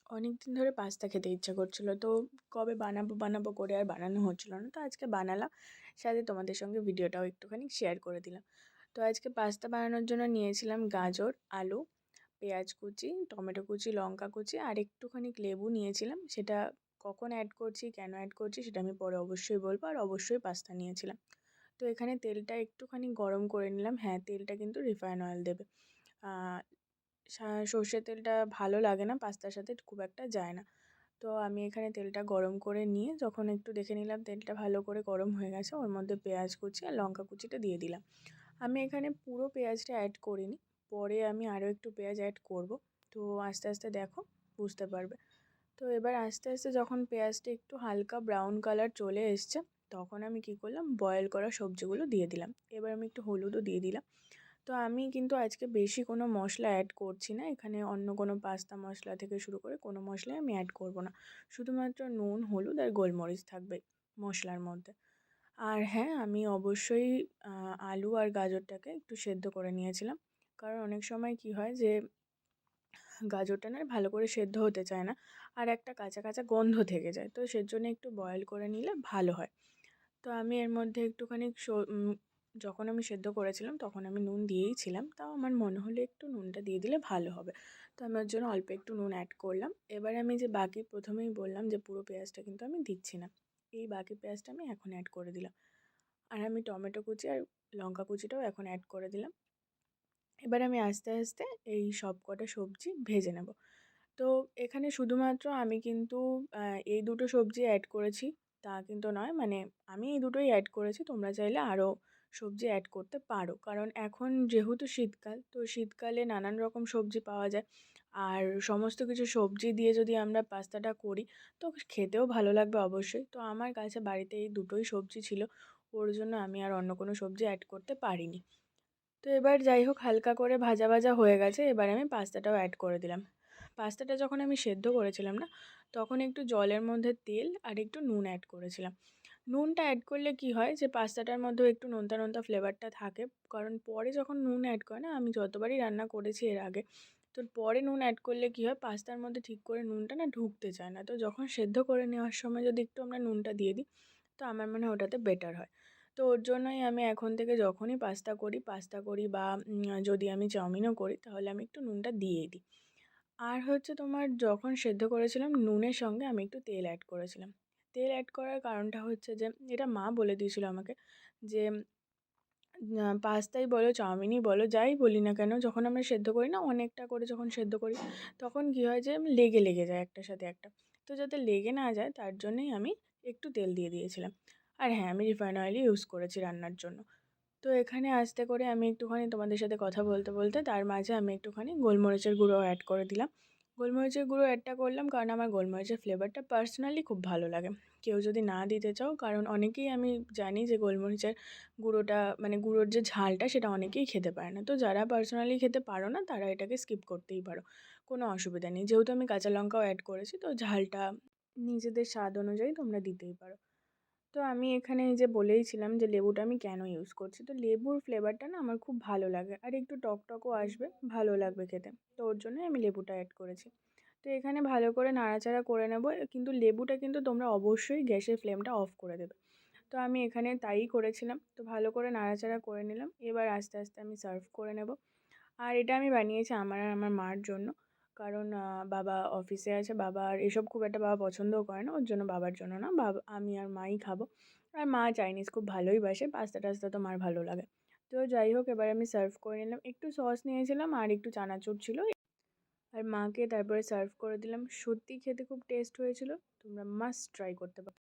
অনেকদিন ধরে পাস্তা খেতে ইচ্ছা করছিল, তো কবে বানাবো বানাবো করে আর বানানো হচ্ছিল না। তো আজকে বানালাম, সাথে তোমাদের সঙ্গে ভিডিওটাও একটুখানি শেয়ার করে দিলাম। তো আজকে পাস্তা বানানোর জন্য নিয়েছিলাম গাজর, আলু, পেঁয়াজ কুচি, টমেটো কুচি, লঙ্কা কুচি আর একটুখানি লেবু নিয়েছিলাম। সেটা কখন অ্যাড করছি, কেন অ্যাড করছি সেটা আমি পরে অবশ্যই বলবো। আর অবশ্যই পাস্তা নিয়েছিলাম। তো এখানে তেলটা একটুখানি গরম করে নিলাম। হ্যাঁ, তেলটা কিন্তু রিফাইন অয়েল দেবে। সর্ষের তেলটা ভালো লাগে না, পাস্তার সাথে খুব একটা যায় না। তো আমি এখানে তেলটা গরম করে নিয়ে যখন একটু দেখে নিলাম তেলটা ভালো করে গরম হয়ে গেছে, ওর মধ্যে পেঁয়াজ কুচি আর লঙ্কা কুচিটা দিয়ে দিলাম। আমি এখানে পুরো পেঁয়াজটা অ্যাড করিনি, পরে আমি আরও একটু পেঁয়াজ অ্যাড করব। তো আস্তে আস্তে দেখো, বুঝতে পারবে। তো এবার আস্তে আস্তে যখন পেঁয়াজটা একটু হালকা ব্রাউন কালার চলে এসছে, তখন আমি কি করলাম, বয়েল করা সবজিগুলো দিয়ে দিলাম। এবার আমি একটু হলুদও দিয়ে দিলাম। তো আমি কিন্তু আজকে বেশি কোনো মশলা অ্যাড করছি না, এখানে অন্য কোনো পাস্তা মশলা থেকে শুরু করে কোনো মশলাই আমি অ্যাড করব না। শুধুমাত্র নুন, হলুদ আর গোলমরিচ থাকবে মশলার মধ্যে। আর হ্যাঁ, আমি অবশ্যই আলু আর গাজরটাকে একটু সেদ্ধ করে নিয়েছিলাম। কারণ অনেক সময় কি হয় যে গাজরটা না ভালো করে সেদ্ধ হতে চায় না, আর একটা কাঁচা কাঁচা গন্ধ থেকে যায়। তো সেজন্য একটু বয়েল করে নিলে ভালো হয়। তো আমি এর মধ্যে একটুখানি যখন আমি সেদ্ধ করেছিলাম তখন আমি নুন দিয়েই ছিলাম, তাও আমার মনে হলো একটু নুনটা দিয়ে দিলে ভালো হবে। তো আমি ওর জন্য অল্প একটু নুন অ্যাড করলাম। এবার আমি যে বাকি প্রথমেই বললাম যে পুরো পেঁয়াজটা কিন্তু আমি দিচ্ছি না, এই বাকি পেঁয়াজটা আমি এখন অ্যাড করে দিলাম। আর আমি টমেটো কুচি আর লঙ্কা কুচিটাও এখন অ্যাড করে দিলাম। এবার আমি আস্তে আস্তে এই সব কটা সবজি ভেজে নেব। তো এখানে শুধুমাত্র আমি কিন্তু এই দুটো সবজি অ্যাড করেছি তা কিন্তু নয়, মানে আমি এই দুটোই অ্যাড করেছি, তোমরা চাইলে আরও সবজি অ্যাড করতে পারো। কারণ এখন যেহেতু শীতকাল, তো শীতকালে নানান রকম সবজি পাওয়া যায়। আর সমস্ত কিছু সবজি দিয়ে যদি আমরা পাস্তাটা করি, তো খেতেও ভালো লাগবে অবশ্যই। তো আমার কাছে বাড়িতে এই দুটোই সবজি ছিল, ওর জন্য আমি আর অন্য কোনো সবজি অ্যাড করতে পারিনি। তো এবার যাই হোক, হালকা করে ভাজা ভাজা হয়ে গেছে, এবার আমি পাস্তাটাও অ্যাড করে দিলাম। পাস্তাটা যখন আমি সেদ্ধ করেছিলাম না, তখন একটু জলের মধ্যে তেল আর একটু নুন অ্যাড করেছিলাম। নুনটা অ্যাড করলে কি হয় যে পাস্তাটার মধ্যেও একটু নোনতা নোনতা ফ্লেভারটা থাকে। কারণ পরে যখন নুন অ্যাড করে না, আমি যতবারই রান্না করেছি এর আগে, তো পরে নুন অ্যাড করলে কি হয়, পাস্তার মধ্যে ঠিক করে নুনটা না ঢুকতে চায় না। তো যখন সেদ্ধ করে নেওয়ার সময় যদি একটু আমরা নুনটা দিয়ে দিই, তো আমার মনে হয় ওটাতে বেটার হয়। তো ওর জন্যই আমি এখন থেকে যখনই পাস্তা করি বা যদি আমি চাউমিনও করি, তাহলে আমি একটু নুনটা দিয়েই দিই। আর হচ্ছে তোমার যখন সেদ্ধ করেছিলাম নুনের সঙ্গে আমি একটু তেল অ্যাড করেছিলাম। তেল অ্যাড করার কারণটা হচ্ছে যে এটা মা বলে দিয়েছিল আমাকে, যে পাস্তাই বলো, চাউমিনই বলো, যাই বলি না কেন, যখন আমরা সেদ্ধ করি না অনেকটা করে যখন সেদ্ধ করি, তখন কী হয় যে লেগে লেগে যায় একটার সাথে একটা। তো যাতে লেগে না যায় তার জন্যই আমি একটু তেল দিয়ে দিয়েছিলাম। আর হ্যাঁ, আমি রিফাইন অয়েলই ইউজ করেছি রান্নার জন্য। তো এখানে আস্তে করে আমি একটুখানি তোমাদের সাথে কথা বলতে বলতে তার মাঝে আমি একটুখানি গোলমরিচের গুঁড়ো অ্যাড করে দিলাম। গোলমরিচের গুঁড়ো অ্যাডটা করলাম কারণ আমার গোলমরিচের ফ্লেভারটা পার্সোনালি খুব ভালো লাগে। কেউ যদি না দিতে চাও, কারণ অনেকেই আমি জানি যে গোলমরিচের গুঁড়োটা মানে গুঁড়োর যে ঝালটা সেটা অনেকেই খেতে পারে না। তো যারা পার্সোনালি খেতে পারো না, তারা এটাকে স্কিপ করতেই পারো, কোনো অসুবিধা নেই। যেহেতু আমি কাঁচা লঙ্কাও অ্যাড করেছি, তো ঝালটা নিজেদের স্বাদ অনুযায়ী তোমরা দিতেই পারো। তো আমি এখানে এই যে বলেইছিলাম যে লেবুটা আমি কেন ইউজ করছি, তো লেবুর ফ্লেভারটা না আমার খুব ভালো লাগে, আর একটু টকটকও আসবে, ভালো লাগবে খেতে। তো ওর জন্যই আমি লেবুটা অ্যাড করেছি। তো এখানে ভালো করে নাড়াচাড়া করে নেব, কিন্তু লেবুটা কিন্তু তোমরা অবশ্যই গ্যাসের ফ্লেমটা অফ করে দেবে। তো আমি এখানে তাই করেছিলাম। তো ভালো করে নাড়াচাড়া করে নিলাম, এবার আস্তে আস্তে আমি সার্ভ করে নেব। আর এটা আমি বানিয়েছি আমার আর আমার মার জন্য। কারণ বাবা অফিসে আছে, বাবা আর এসব খুব একটা বাবা পছন্দও করে না, ওর জন্য বাবার জন্য না, বাবা আমি আর মাই খাবো। আর মা চাইনিজ খুব ভালোই বাসে, পাস্তা টাস্তা তো মার ভালো লাগে। তো যাই হোক, এবার আমি সার্ভ করে নিলাম, একটু সস নিয়েছিলাম আর একটু চানাচুর ছিল, আর মাকে তারপরে সার্ভ করে দিলাম। সত্যি খেতে খুব টেস্ট হয়েছিল, তোমরা মাস্ট ট্রাই করতে পারো।